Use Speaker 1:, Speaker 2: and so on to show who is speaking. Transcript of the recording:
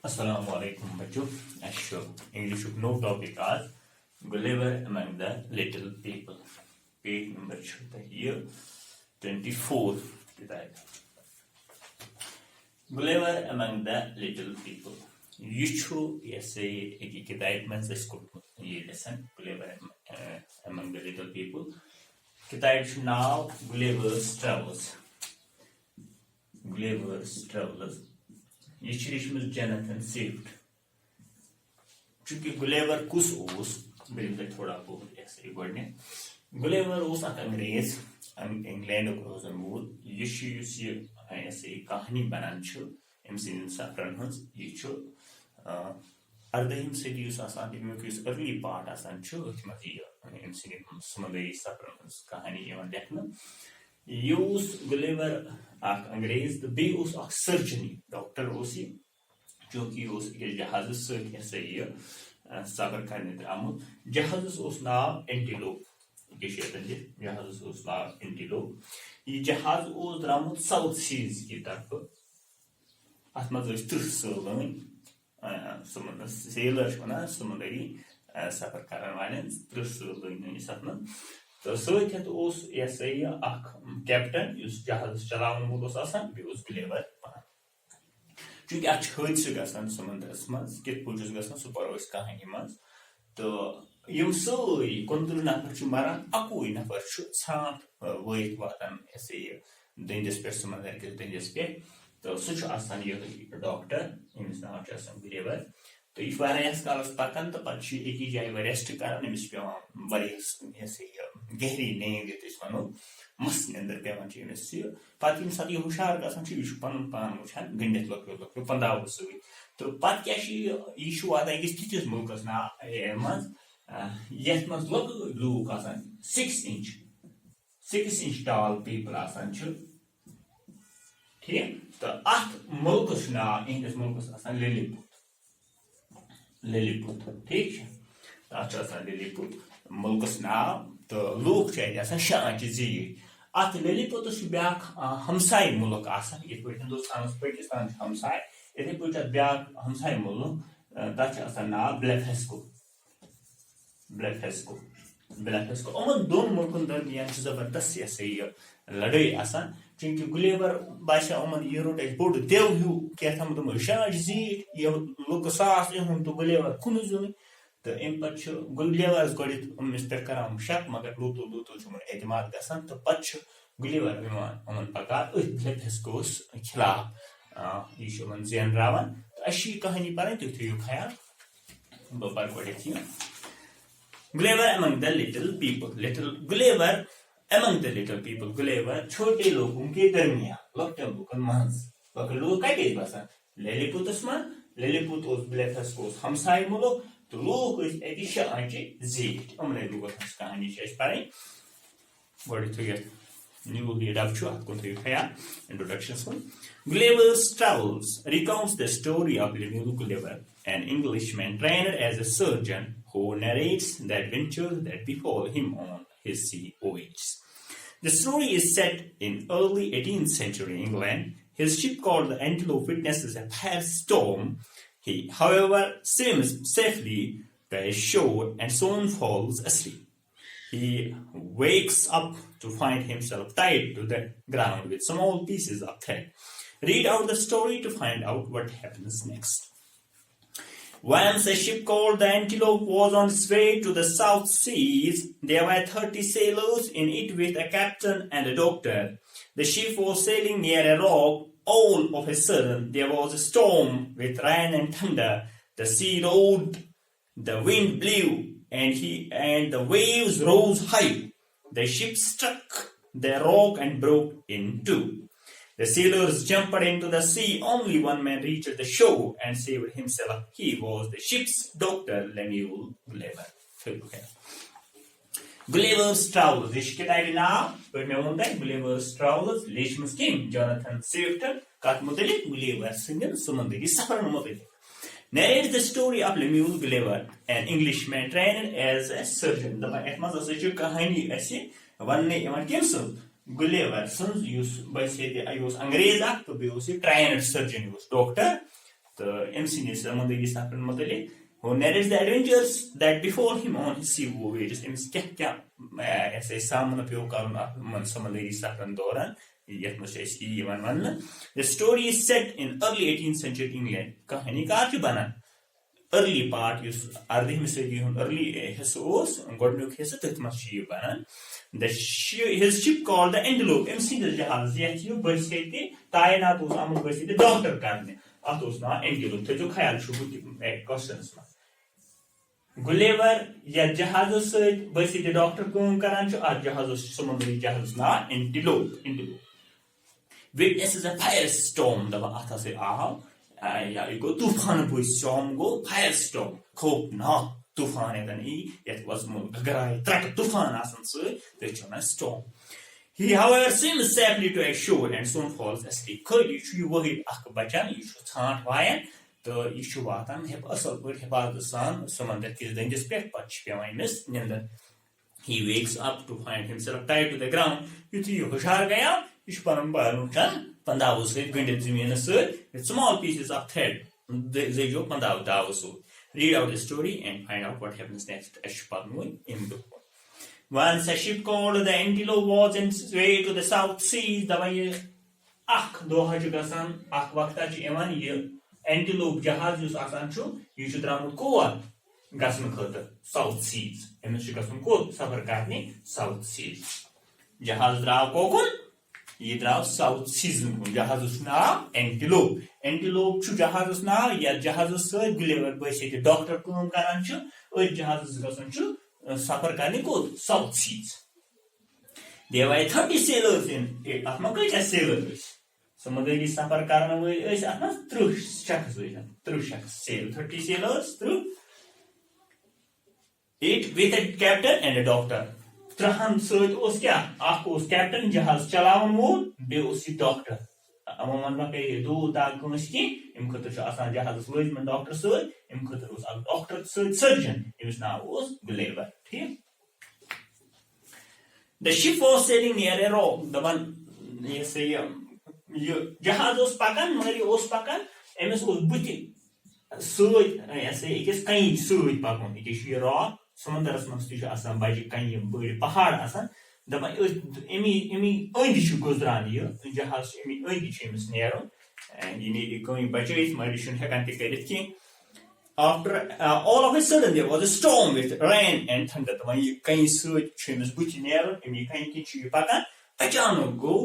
Speaker 1: Assalamu alaikum bachcho. English no topic as Gulliver among the little people. Page number here 24 किताब. Gulliver among the little people. ये ऐसे एक किताब में से इसको ये lesson Gulliver among the little people. किताब नाम Gulliver's Travels. Gulliver's Travels. ये लिखमस जोनाथन स्विफ्ट. चूंकि गुलेवर कुस ओस बिल्कुल थोड़ा बहुत ऐसे गडने गुलेवर ओस अक अंग्रेज इंग्लैंड रोजन वूल ये ऐसे कहानी बनान अम सफरन हज यह 18वीं सदी अमुक अर्ली पार्ट अम समुद्री सफरन हज कहानी लेखन यह गुलेवर अंग्रेज तो बे सर्जन डॉक्टर जो कि जहाज सफर कर आमुत जहाज नाव एंटीलोप जहाज नाव एंटीलोप यह जहाज द्रामुत साउथ सीज की तरफ अत मज 30 सैलन सेलर वन समुद्री सफर कर वाले 30 सैलन तो कैप्टन जहाज चलावन वोल गुलेवर चूंकि हादसा ग समुद्रस मज कित पे सह पो कहानी मज तो यम सारी 29 नफर मरान 21 नफर छाट वत वातान दंदिस पे समुद्र किस दंदिस पे तो सह डॉक्टर अमिस नाव गुलेवर तो यह कालस पकान तो पे एक जाए रेस्ट कर गहरी नींद वो मस अंदर पे पे सात हुशार गह पन पान वुचान गंडित लकड़ो लकड़ो पंदाव सत तो पे क्या वातान अकिस तिथिस मुल्कस मज लकड़ लूक 6 इंच टाल पीपल ठीक तो अत मुल्कस नाव इहंदिस मुल्कस लिलीपुट ठीक लिलीपुट मुल्कस नाव तो लूक शांच जीट अत लिलीपुट ब्या हमसाय मुल्क हिंदुस्तान पाकिस्तान हमसाय इथे पे ब्या हमसाय मुल्क तथ नाव ब्लेफेस्को यमन दोन मुल्कन दरमियान जबरदस्त लड़ाई चूंकि गुलेवर बासा उमन यह रोट बोड़ देव हूँ क्या शांच जीट लुक सास इहुन तो गुलेवर खुन जुन तो अम पे गुलेवर गमिस पे कर शक मगर लूतुल लूतुल एतमाद ग तो पे गुलेवर उमन पकार ब्लेफेस्कोस खिलाफ यह जेनरावान तो अ कहानी पर तुम थो ख्याल बह पर गो Gulliver among the little people. Gulliver among the little people. Gulliver छोटे लोगों के दरमियान लॉकडाउन बुकन मंस बाकी लोग कटे बसान लिलीपुतस मन लिलीपुत उस ब्लेफेस्कोस हमसाय मुल्क तो लोग एति शांच जीट हमने लोगस कहानी शेष पाई बड़ी तो न्यू रीड अप छु अत को ख्याल introductions one Gulliver's Travels recounts the story of Lemuel Gulliver, an Englishman trained as a surgeon who narrates the adventures that befall him on his sea voyages. The story is set in early 18th century England. His ship called the Antelope witnesses a firestorm. He, however, swims safely to shore and soon falls asleep. He wakes up to find himself tied to the ground with small pieces of thread. Read out the story to find out what happens next. Once a ship called the Antelope was on its way to the South Seas. There were 30 sailors in it with a captain and a doctor. The ship was sailing near a rock. All of a sudden there was a storm with rain and thunder. The sea roared, the wind blew, and the waves rose high. The ship struck the rock and broke in two. The sailors jumped into the sea. Only one man reached the shore and saved himself. He was the ship's doctor, Lemuel Gulliver. Gulliver's Travels. This kitab naam Gulliver's Travels. Lichmas King, Jonathan Swift, kat mutalik Gulliver singing Sumandri Safar mutalik. Narrates the story of Lemuel Gulliver, an Englishman trained as a surgeon. The etmas asaju kahani ase vanne iman kimsul Gulliver, since use by say the I was Angreza to be trained surgeon, was doctor, तो MC समंदरी सफर मुतलिक who narrates the adventures that before him on his sea voyages. Amish क्या ऐसे सामना pave करन समंदरी saffron दौरान यथ मस one The story is set in early 18th century England. कहानीकार छ बनन early part यस 18वीं सदी हुन early हिस्सा ओस गोडनुक हिस्सा तथ मस बनन his ship called the Antelope. MC जहाज यथ यो बरसेते तायनात ओस आमुत बरसेते डॉक्टर करने अत ओस ना Antelope तो जो ख्याल छु क्वेश्चंस में गुलेवर या जहाज बसी डॉक्टर कम करान जहाज समुद्री जहाज ना Antelope witnesses a firestorm दबा अथ से आव या गो तूफान बुई storm गो firestorm खौफनाक तूफान एदनी यत was गगराय ट्रक तूफान आसन से तो storm. He however swims safely to a shore and soon falls asleep. Khali chu वही अख बचन यु छांट वायन तो यह वातान असल पे हिफाजत सान समंदर किस दंजिस पे पेवान निंदर. He wakes up to find himself tied to the ground. Yuthi हुशार गया यह पन बालून पंदाव सत गंडित जमीन with small pieces of thread. जो पंदाव दाव सो. Read out the story and find out what happens next. In book. Once a ship called the Antelope was on its way to the South Seas. दवाई अख दोहा गसान अख वक्त यह Antelope जहाज जुस आसान छु यह छु द्रामुत कोर गसन खतर South Seas. अमिस छु गसन को सफर करने South Seas. जहाज द्राव कोकुन यह द्राव South Seas कुन जहाज नाम Antelope. Antelope छु जहाज नाम या जहाज स गुलेवर बसित डॉक्टर काम करान छु और जहाज गसन छु सफर करने को South Seas. There were 30 sailors in it. अथमा कई sailors समुद्री सफर करने वाले अथमा 30 शख्स वजन 30 शख्स sail 30 sailors through it with a captain and a doctor. त्रहन सद ओस क्या आपको उस कैप्टन जहाज चलावन वो बे उसी डॉक्टर अमूमन मा पे दो दाग कस की इम खतर आसान जहाज लोजमन डॉक्टर सद इम खतर उस डॉक्टर सद सर्जन इमस नाव उस गुलेवर. ठीक. The ship was sailing near a rock. The one ये से जहाज उस पकन मगर उस पकन एमएस उस बुति सूद ऐसे एकस कई सूद पकन इकिश ये रॉक समुद्रस मस्त आसान बाजी कई बड़ी पहाड़ आसान दबा एमी अंदी छु गुजरान ये जहाज एमी अंदी छु एमस नेरो एंड यू नीड गोइंग बचेस मरिशन हेकन ते करित की. After all of a sudden there was a storm with rain and thunder. दबा ये कई सूद छु एमस बुति नेरो एमी कई की छु पकन अचानक गो